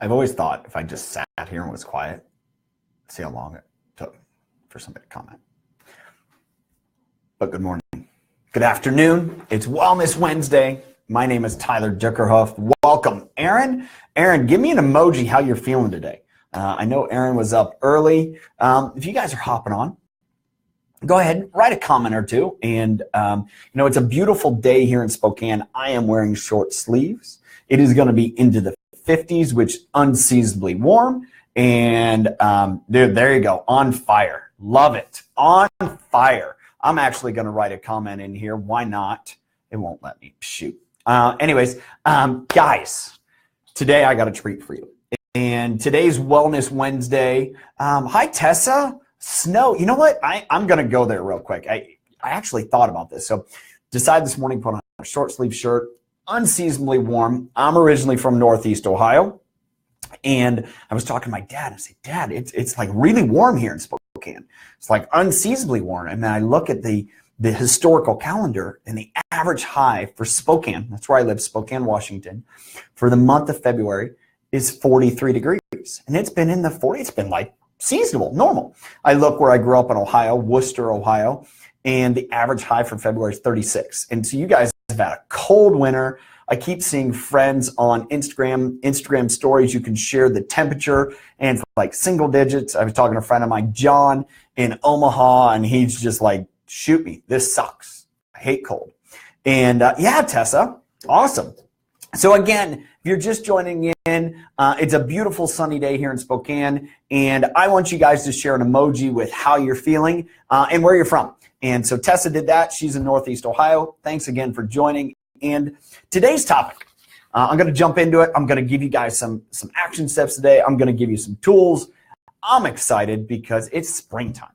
I've always thought if I just sat here and was quiet, see how long it took for somebody to comment. But good morning. Good afternoon. It's Wellness Wednesday. My name is Tyler Dickerhoff. Welcome, Aaron. Aaron, give me an emoji how you're feeling today. I know Aaron was up early. If you guys are hopping on, go ahead, write a comment or two. And, it's a beautiful day here in Spokane. I am wearing short sleeves. It is going to be into the 50s, which unseasonably warm. And, dude, there you go. On fire. Love it. On fire. I'm actually going to write a comment in here. Why not? It won't let me. Shoot. Anyways, guys, today I got a treat for you. And today's Wellness Wednesday. Hi, Tessa. Snow. You know what? I'm going to go there real quick. I actually thought about this. So decided this morning, put on a short sleeve shirt, unseasonably warm. I'm originally from Northeast Ohio. And I was talking to my dad. I said, Dad, it's like really warm here in Spokane. It's like unseasonably warm. And then I look at the historical calendar, and the average high for Spokane, that's where I live, Spokane, Washington, for the month of February is 43 degrees. And it's been in the 40s. It's been like seasonable, normal. I look where I grew up in Ohio, Worcester, Ohio, and the average high for February is 36. And so you guys have had a cold winter. I keep seeing friends on Instagram stories. You can share the temperature and for like single digits. I was talking to a friend of mine, John, in Omaha, and he's just like, shoot me. This sucks. I hate cold. And yeah, Tessa, awesome. So again, if you're just joining in, it's a beautiful sunny day here in Spokane, and I want you guys to share an emoji with how you're feeling and where you're from. And so Tessa did that. She's in Northeast Ohio. Thanks again for joining. And today's topic, I'm going to jump into it. I'm going to give you guys some action steps today. I'm going to give you some tools. I'm excited because it's springtime.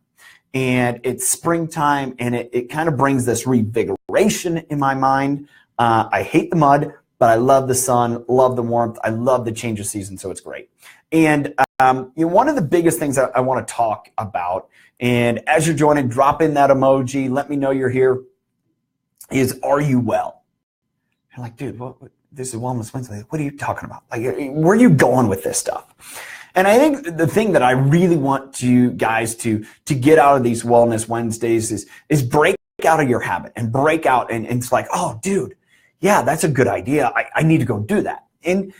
And it's springtime, and it kind of brings this revigoration in my mind. I hate the mud, but I love the sun, love the warmth. I love the change of season, so it's great. And one of the biggest things that I want to talk about, and as you're joining, drop in that emoji. Let me know you're here. Is, are you well? You're like, dude, this is Wellness Wednesday. What are you talking about? Like, where are you going with this stuff? And I think the thing that I really want you guys to get out of these Wellness Wednesdays is break out of your habit and break out. And it's like, oh, dude, yeah, that's a good idea. I need to go do that. And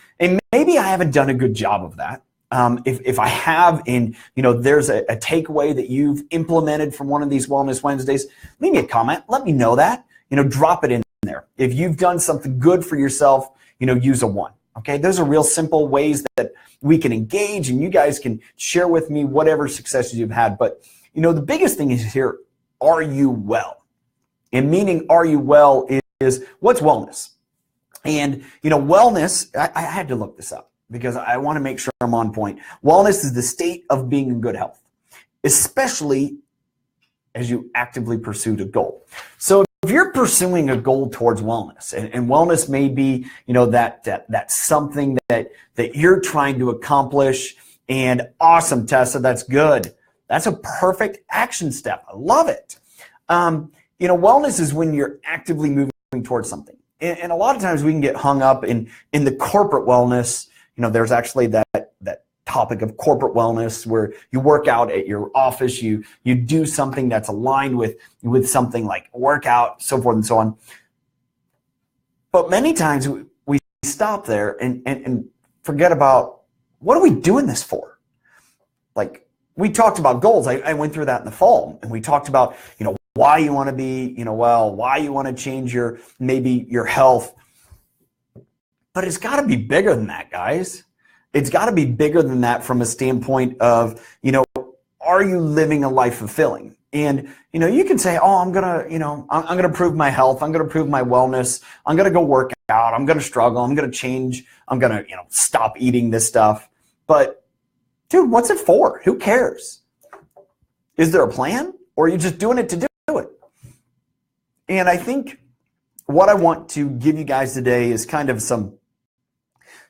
maybe I haven't done a good job of that. If I have, and there's a takeaway that you've implemented from one of these Wellness Wednesdays, leave me a comment. Let me know that. Drop it in there. If you've done something good for yourself, use a 1. Okay, those are real simple ways that we can engage, and you guys can share with me whatever successes you've had. But, the biggest thing is here, are you well? And meaning, are you well is what's wellness? And, wellness, I had to look this up because I want to make sure I'm on point. Wellness is the state of being in good health, especially as you actively pursue a goal. So if you're pursuing a goal towards wellness, and wellness may be, that's something that you're trying to accomplish, and awesome, Tessa, that's good. That's a perfect action step. I love it. Wellness is when you're actively moving towards something. And a lot of times we can get hung up in the corporate wellness. There's actually that topic of corporate wellness where you work out at your office, you do something that's aligned with something like workout, so forth and so on. But many times we stop there and forget about, what are we doing this for? Like, we talked about goals. I went through that in the fall, and we talked about, why you want to be, well, why you want to change maybe your health. But it's got to be bigger than that, guys. It's got to be bigger than that from a standpoint of, are you living a life fulfilling? And, you can say, oh, I'm going to improve my health. I'm going to improve my wellness. I'm going to go work out. I'm going to struggle. I'm going to change. I'm going to, stop eating this stuff. But dude, what's it for? Who cares? Is there a plan, or are you just doing it to do it? And I think what I want to give you guys today is kind of some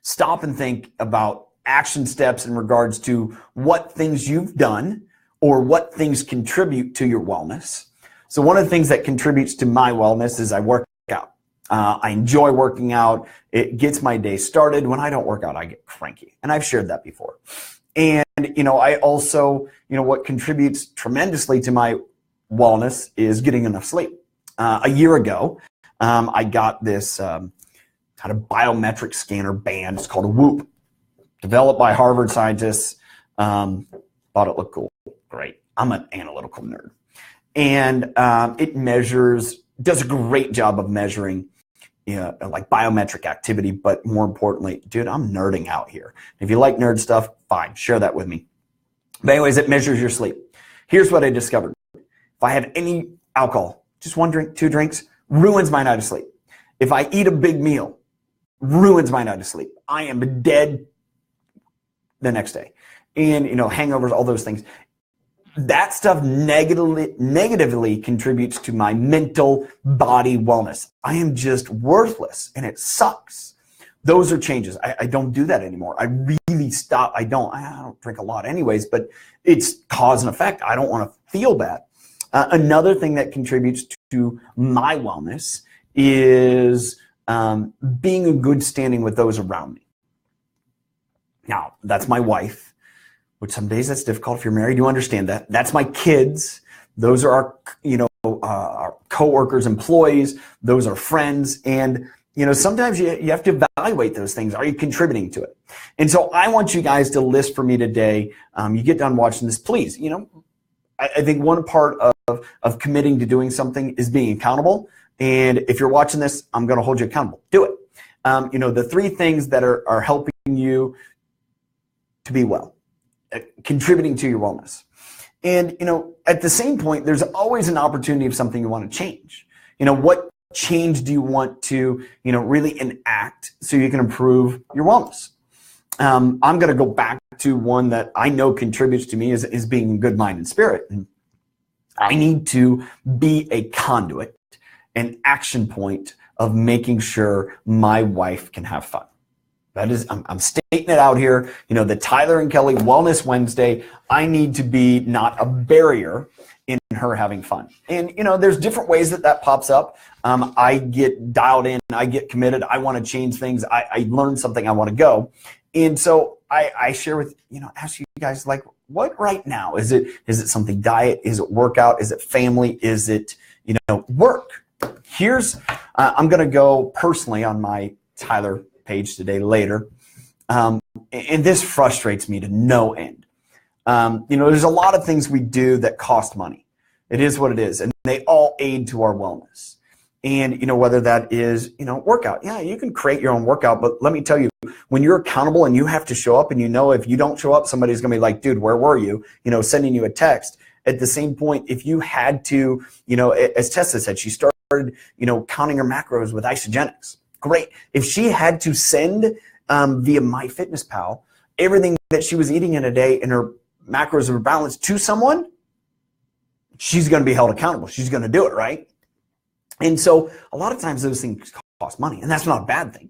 stop and think about action steps in regards to what things you've done or what things contribute to your wellness. So one of the things that contributes to my wellness is I work out. I enjoy working out. It gets my day started. When I don't work out, I get cranky. And I've shared that before. And, I also, what contributes tremendously to my wellness is getting enough sleep. A year ago, I got this kind of biometric scanner band. It's called a Whoop, developed by Harvard scientists. Thought it looked cool. Great. I'm an analytical nerd. And it does a great job of measuring like biometric activity, but more importantly, dude, I'm nerding out here. If you like nerd stuff, fine, share that with me. But anyways, it measures your sleep. Here's what I discovered. If I have any alcohol, just 1 drink, 2 drinks, ruins my night of sleep. If I eat a big meal, ruins my night of sleep. I am dead the next day. And, hangovers, all those things. That stuff negatively contributes to my mental body wellness. I am just worthless and it sucks. Those are changes. I don't do that anymore. I really stop. I don't drink a lot anyways, but it's cause and effect. I don't want to feel bad. Another thing that contributes to my wellness is being in good standing with those around me. Now, that's my wife. Which some days that's difficult. If you're married, you understand that. That's my kids. Those are our coworkers, employees. Those are friends. And, sometimes you have to evaluate those things. Are you contributing to it? And so I want you guys to list for me today. You get done watching this, please. I think one part of committing to doing something is being accountable. And if you're watching this, I'm going to hold you accountable. Do it. The 3 things that are helping you to be well. Contributing to your wellness. And, at the same point, there's always an opportunity of something you want to change. What change do you want to, really enact so you can improve your wellness? I'm going to go back to one that I know contributes to me is being in good mind and spirit. And I need to be a conduit, an action point of making sure my wife can have fun. That is, I'm stating it out here, the Tyler and Kelly Wellness Wednesday, I need to be not a barrier in her having fun. And, there's different ways that pops up. I get dialed in, I get committed, I want to change things, I learn something, I want to go. And so I share with, ask you guys, like, what right now? Is it something diet? Is it workout? Is it family? Is it, work? I'm going to go personally on my Tyler page today later. And this frustrates me to no end. There's a lot of things we do that cost money. It is what it is. And they all aid to our wellness. And, whether that is, workout. Yeah, you can create your own workout. But let me tell you, when you're accountable and you have to show up and if you don't show up, somebody's going to be like, dude, where were you? Sending you a text. At the same point, if you had to, as Tessa said, she started, counting her macros with Isagenix. Great. If she had to send via MyFitnessPal everything that she was eating in a day and her macros were balanced to someone, she's going to be held accountable. She's going to do it, right? And so a lot of times those things cost money, and that's not a bad thing.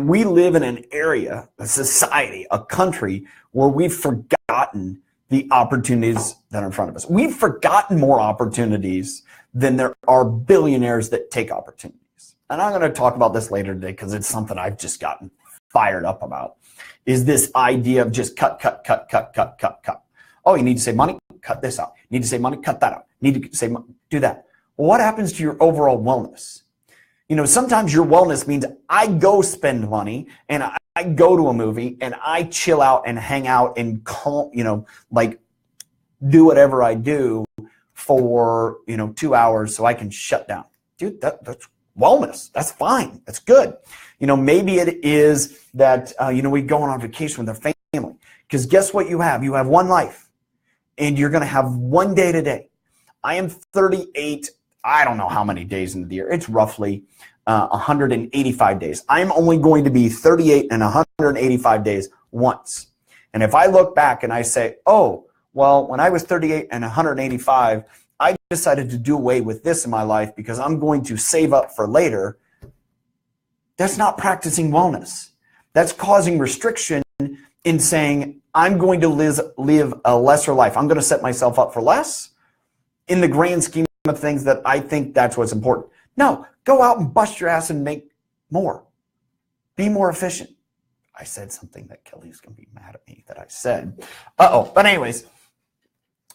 We live in an area, a society, a country where we've forgotten the opportunities that are in front of us. We've forgotten more opportunities than there are billionaires that take opportunities. And I'm going to talk about this later today because it's something I've just gotten fired up about, is this idea of just cut. Oh, you need to save money? Cut this out. You need to save money? Cut that out. You need to save money? Do that. Well, what happens to your overall wellness? Sometimes your wellness means I go spend money and I go to a movie and I chill out and hang out and do whatever I do for, 2 hours so I can shut down. Dude, that's wellness. That's fine. That's good. Maybe it is that, we go on vacation with our family. Because guess what you have? You have one life. And you're going to have one day today. I am 38. I don't know how many days into the year. It's roughly 185 days. I'm only going to be 38 and 185 days once. And if I look back and I say, oh, well, when I was 38 and 185, I decided to do away with this in my life because I'm going to save up for later. That's not practicing wellness. That's causing restriction in saying, I'm going to live a lesser life. I'm going to set myself up for less in the grand scheme of things that I think that's what's important. No, go out and bust your ass and make more. Be more efficient. I said something that Kelly's going to be mad at me that I said. But anyways,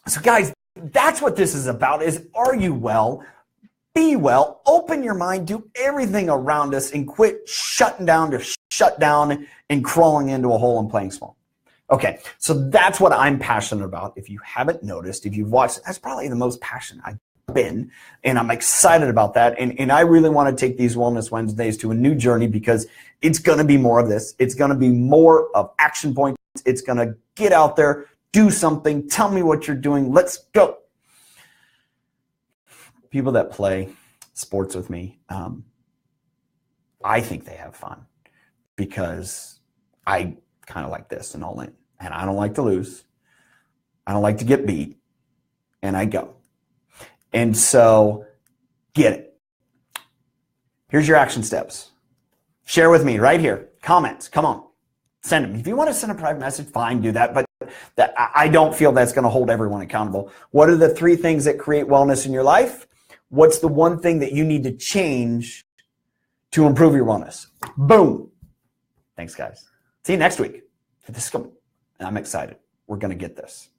so guys, that's what this is about, is are you well? Be well, open your mind, do everything around us, and quit shutting down to shut down and crawling into a hole and playing small. Okay, so that's what I'm passionate about. If you haven't noticed, if you've watched, that's probably the most passionate I've been, and I'm excited about that. And I really want to take these Wellness Wednesdays to a new journey, because it's going to be more of this. It's going to be more of action points. It's going to get out there, do something, tell me what you're doing. Let's go. People that play sports with me, I think they have fun, because I kind of like this and all in. And I don't like to lose. I don't like to get beat. And I go. And so get it. Here's your action steps. Share with me right here. Comments. Come on. Send them. If you want to send a private message, fine, do that. But I don't feel that's going to hold everyone accountable. What are the 3 things that create wellness in your life? What's the one thing that you need to change to improve your wellness? Boom. Thanks, guys. See you next week. This is coming. I'm excited. We're going to get this.